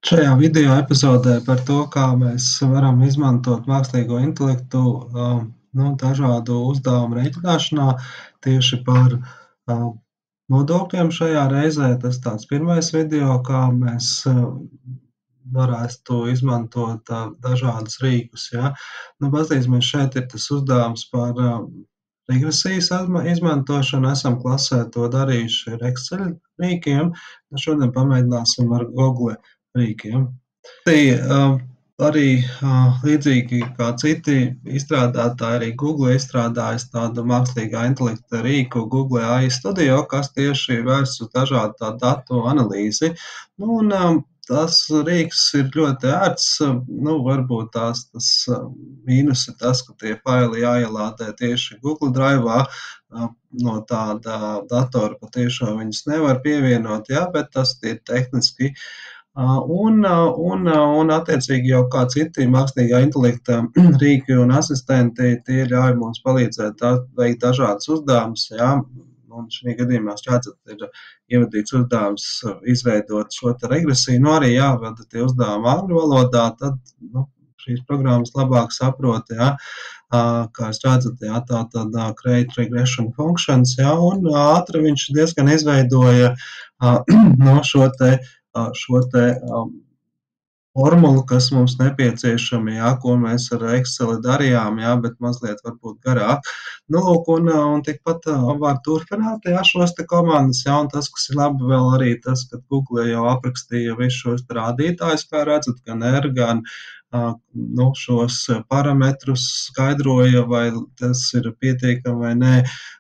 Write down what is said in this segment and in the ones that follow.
Šajā video epizodē par to, kā mēs varam izmantot mākslīgo intelektu, dažādu uzdevumu rēķināšanā, tieši par, nodokļiem šajā reizē. Tas tāds pirmais video, kā mēs, varētu izmantot, dažādus rīkus, ja. Paskatīsimies, šeit ir tas uzdevums par, regresijas izmantošanu. Esam klasē to darījuši ar Excel rīkiem. Šodien pamēģināsim ar Google rīkiem. Arī līdzīgi kā citi izstrādātāji, arī Google izstrādājis tādu mākslīgā intelekta rīku Google AI Studio, kas tieši vērsts uz dažādu tādu datu analīzi. Tas rīks ir ļoti ērts. Varbūt tas mīnus ir tas, ka tie faili jāielādē tieši Google Drive'ā. No tāda datora patiešām viņus nevar pievienot, ja, bet tas ir tehniski. Attiecīgi jau kā citi mākslīgā intelekta rīki un asistenti, tie ļauj mums palīdzēt veikt dažādus uzdevumus, ja. Šī gadījumā redzat, ir ievadīts uzdevums izveidot šo te regresiju. Arī jāvada tie uzdevumi angļu valodā, tad šīs programmas labāk saprot, ja. Kā jūs redzat, ja, tātad create regression functions, ja, un ātri viņš diezgan izveidoja šo te formulu, kas mums nepieciešama, ja, ko mēs ar Excel darījām, ja, bet mazliet varbūt garāk. Un tikpat var turpināt, ja, šos te komandas, ja, un tas, kas ir labi vēl arī tas, ka Google jau aprakstīja visus šos rādītājus, kā redzat, gan R, gan šos parametrus skaidroja, vai tas ir pietiekami vai nē,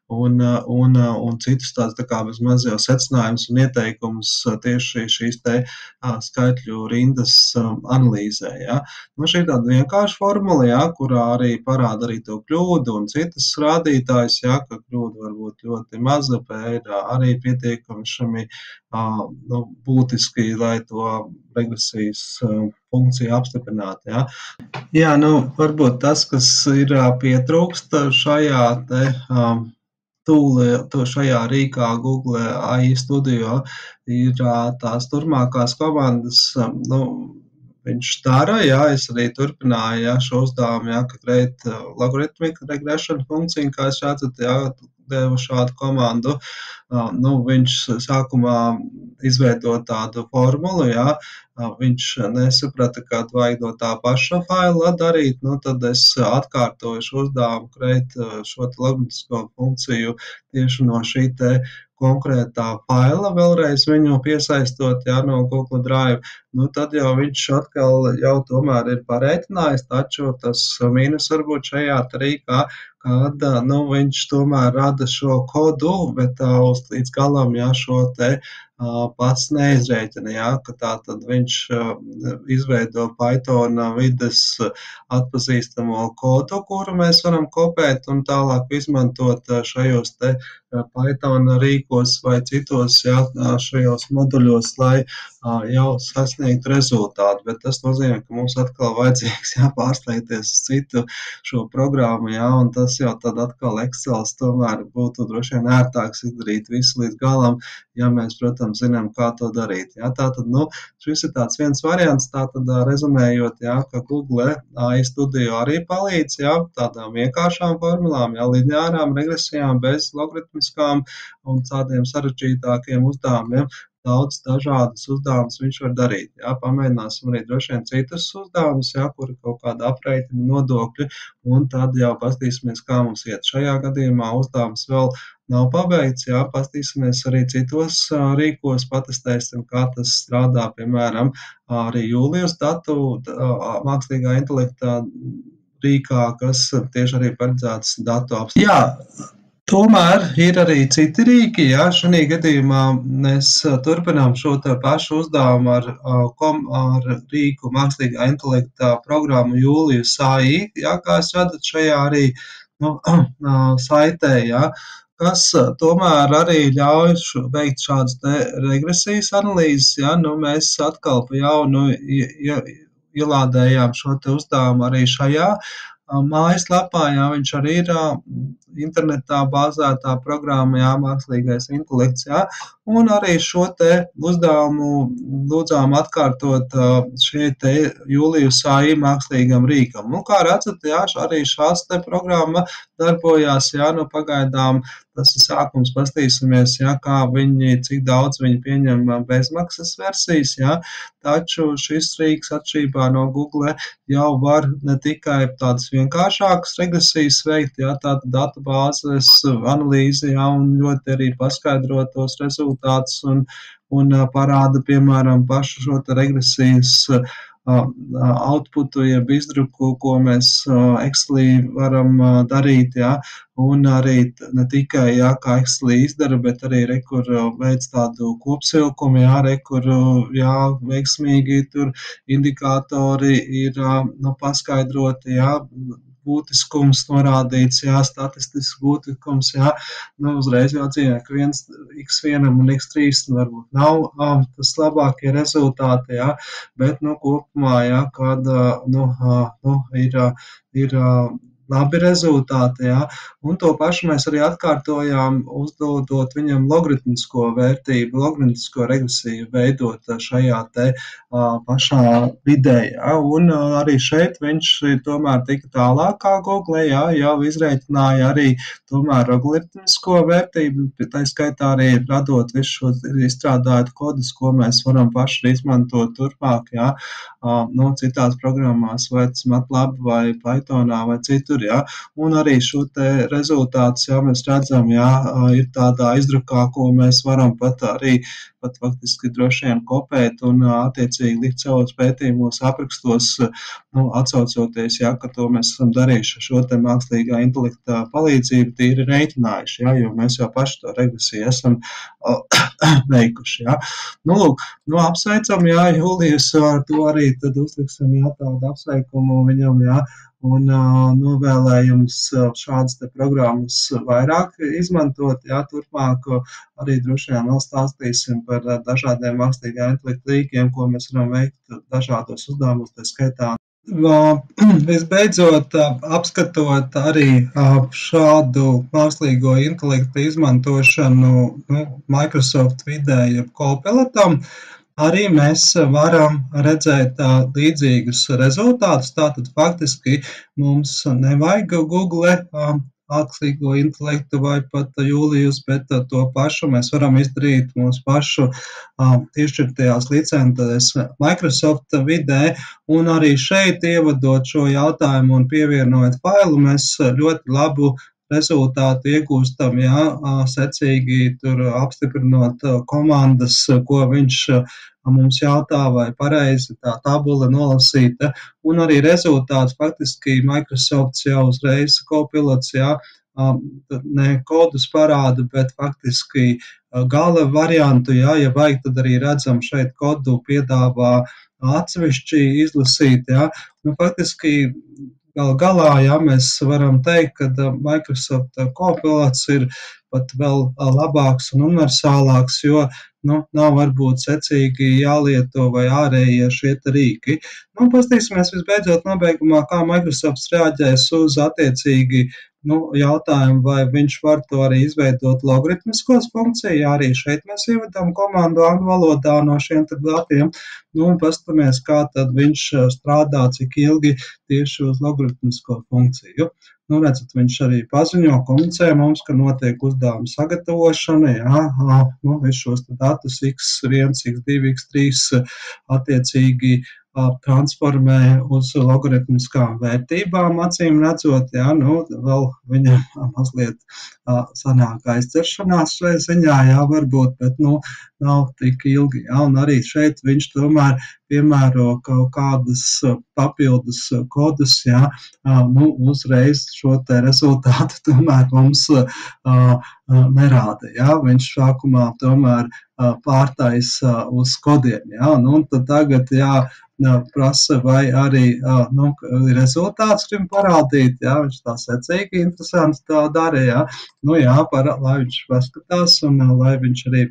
un citus tādus tā kā bezmaz jau secinājumus un ieteikumus tieši šīs te skaitļu rindas analīzē, ja. Šī ir tāda vienkārša formula, ja, kurā arī parāda arī to kļūdu un citas rādītājus, ja, ka kļūda var būt ļoti maza, P ir arī pietiekami šami būtiski, lai to regresijas funkciju apstiprinātu, ja. Jā, varbūt tas, kas ir pietrūkst šajā te šajā rīkā Google AI Studio, ir tās turmākās komandas, viņš dara, jā, es arī turpināju, jā, šo uzdevumu, jā, ka create logarithmic regression funkciju, kā jūs redzat, jā, devu šādu komandu. Viņš sākumā izveido tādu formulu, jā, viņš nesaprata, ka vajag no tā paša faila darīt, tad es atkārtoju šo uzdevumu, create šo te logaritmisko funkciju tieši no šī te konkrētā faila, vēlreiz viņu piesaistot, jā, no Google Drive. Tad jau viņš atkal jau tomēr ir parēķinājis, taču tas mīnus varbūt šajā rīkā, kad viņš tomēr rada šo kodu, bet līdz galam, jā, šo te pats neizrēķina, jā, ka tātad viņš izveido Python vides atpazīstamo kodu, kuru mēs varam kopēt un tālāk izmantot šajos te Python rīkos vai citos, jā, šajos moduļos, lai jau sasniegtu rezultātu, bet tas nozīmē, ka mums atkal vajadzīgs, jā, pārslēgties uz citu šo programmu, jā, un tas jau tad atkal Excels tomēr būtu droši vien ērtāks izdarīt visu līdz galam, ja mēs, protams, zinām, kā to darīt, jā. Tātad, šis ir tāds viens variants, tātad rezumējot, jā, ka Google AI Studio arī palīdz, jā, tādām vienkāršām formulām, jā, lineārām regresijām bez logaritmiskām un tādiem sarežģītākiem uzdevumiem. Daudz dažādas uzdevumus viņš var darīt. Jā, pamēģināsim arī droši vien citus uzdevumus, jā, kuri kaut kāda aprēķina nodokļi, un tad jau paskatīsimies, kā mums iet. Šajā gadījumā uzdevums vēl nav pabeigts, jā, paskatīsimies arī citos rīkos, patestēsim, kā tas strādā, piemēram, arī Julius datu mākslīgā intelekta rīkā, kas tieši arī paredzēts datu apstrādē. Jā. Tomēr ir arī citi rīki, jā, šajā gadījumā mēs turpinām šo te pašu uzdevumu ar rīku mākslīgā intelekta programmu Julius AI, jā, kā jūs redzat šajā arī saitē, jā, kas tomēr arī ļauj veikt šādas te regresijas analīzes, jā, mēs atkal pa jaunu ielādējām šo te uzdevumu arī šajā mājaslapā, jā, viņš arī ir internetā bāzētā programma, jā, mākslīgais intelekts, jā, un arī šo te uzdevumu lūdzām atkārtot šie te Julius AI mākslīgam rīkam. Nu, kā redzat, jā, arī šās te programma darbojās, jā, nu pagaidām tas ir sākums, pastīsimies, jā, cik daudz viņi pieņem bezmaksas versijas, jā, taču šis rīks atšķirībā no Google jau var ne tikai tādas vienkāršākas regresijas veikt, jā, tāda datubāzes analīze, jā, un ļoti arī paskaidrot tos rezultātus un parāda, piemēram, pašu šo te regresijas outputu, jeb izdruku, ko mēs Excelī varam darīt, jā, un arī ne tikai, jā, kā Excelī izdara, bet arī rekur veids tādu kopsilkumu, jā, rekur, jā, veiksmīgi tur indikātori ir, nu, paskaidroti, jā, būtiskums norādīts, jā, statistisks būtiskums, jā, nu, uzreiz jāatzīmē, ka x1 un x3 varbūt nav tas labākie rezultāti, jā, bet, nu, kopumā, jā, kāda, nu, ir labi rezultāti, jā, un to pašu mēs arī atkārtojām, uzdodot viņam logaritmisko vērtību, logaritmisko regresiju veidot šajā te pašā vidē, jā, un arī šeit viņš tomēr tika tālāk kā Google, jā, jau izreikināja arī tomēr logaritmisko vērtību, tā skaitā arī radot visu šo izstrādātu kodus, ko mēs varam paši izmantot turpmāk, jā, nu, citās programmās, vai tas MATLAB vai Pythonā vai citur, jā, un arī šo te rezultātus, jā, mēs redzam, jā, ir tādā izdrukā, ko mēs varam pat faktiski droši vien kopēt un attiecīgi likt savos pētījumos, aprakstos, nu, atsaucoties, jā, ka to mēs esam darījuši šo te mākslīgā intelekta palīdzību, tīri reiķinājuši, jā, jo mēs jau paši to regresiju esam veikuši, jā. Nu, lūk, nu, apsveicam, jā, Julijus, ar to arī tad uzliksim, jā, tādu apsveikumu viņam, jā, un novēlējums šādas te programmas vairāk izmantot, jā, turpmāk arī droši vien vēl stāstīsim par dažādiem mākslīgā intelekta rīkiem, ko mēs varam veikt dažādos uzdevumus, tā skaitā. Visbeidzot, apskatot arī šādu mākslīgo intelektu izmantošanu, nu, Microsoft vidē, jeb Copilotam, arī mēs varam redzēt līdzīgus rezultātus. Tātad faktiski mums nevajag Google mākslīgo intelektu vai pat Julijus, bet to pašu mēs varam izdarīt mūsu pašu izšķirtajās licencēs Microsoft vidē, un arī šeit ievadot šo jautājumu un pievienojot failu, mēs ļoti labu rezultātu iegūstam, jā, secīgi tur apstiprinot komandas, ko viņš mums jautā, vai pareizi tā tabula nolasīta, un arī rezultāts faktiski Microsoft jau uzreiz Copilots, jā, ne kodus parāda, bet faktiski gala variantu, jā, ja vajag, tad arī redzam šeit kodu piedāvā atsevišķi izlasīt, jā, nu faktiski galā, jā, mēs varam teikt, ka Microsoft Copilots ir pat vēl labāks un universālāks, jo, nu, nav varbūt secīgi jālieto vai ārējie šie rīki. Nu, pastīsimies visbeidzot nobeigumā, kā Microsoft reaģēs uz attiecīgi, nu, jautājumu, vai viņš var to arī izveidot logaritmiskos funkciju, jā, arī šeit mēs ievadām komandu angļu valodā no šiem datiem, nu, un pastamies, kā tad viņš strādā, cik ilgi tieši uz logaritmisko funkciju. Nu, redzat, viņš arī paziņo, komunicē mums, ka notiek uzdevuma sagatavošana, jā, nu, visus šos datus x1, x2, x3 attiecīgi transformē uz logaritmiskām vērtībām, acīm redzot, jā, nu, vēl viņam mazliet sanāk aizceršanās šai ziņā, jā, varbūt, bet, nu, nav tik ilgi, jā, un arī šeit viņš tomēr piemēro kaut kādas papildus kodus, jā, nu, uzreiz šo te rezultātu tomēr mums nerāda, jā, viņš sākumā tomēr pārtaisa uz kodiem, jā, nu, un tad tagad, jā, prasa, vai arī nu, rezultāts grib parādīt, jā, viņš tā secīgi interesanti tā dara, jā, nu jā, lai viņš paskatās un lai viņš arī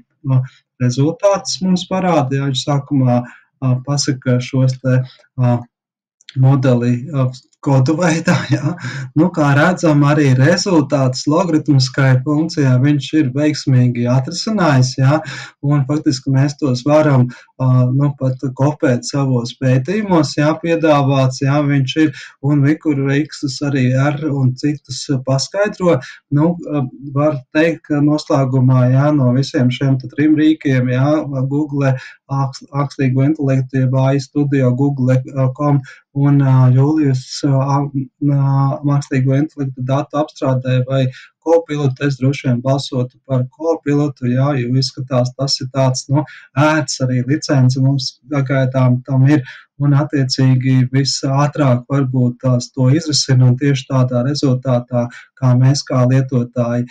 rezultātus mums parāda, jā, viņš sākumā pasaka šos te modeli kodu veidā, jā. Nu, kā redzam, arī rezultāts logaritmiskai funkcijai viņš ir veiksmīgi atrisinājis, jā, un faktiski mēs tos varam, nu, pat kopēt savos pētījumos, jā, piedāvāts, jā, viņš ir, un Vikuru Rīkstus arī ar un citus paskaidro. Nu, var teikt, ka noslēgumā, jā, no visiem šiem 3 rīkiem, jā, Google, Mākslīgo intelektu, jeb AI Studio, Google.com un Julius mākslīgo intelektu datu apstrādē vai Copilotu. Es droši vien balsotu par Copilotu, jā, jo izskatās, tas ir tāds, nu, ērts, arī licence mums pagaidām tam ir, un attiecīgi visātrāk varbūt tās to izrisina, un tieši tādā rezultātā, kā mēs kā lietotāji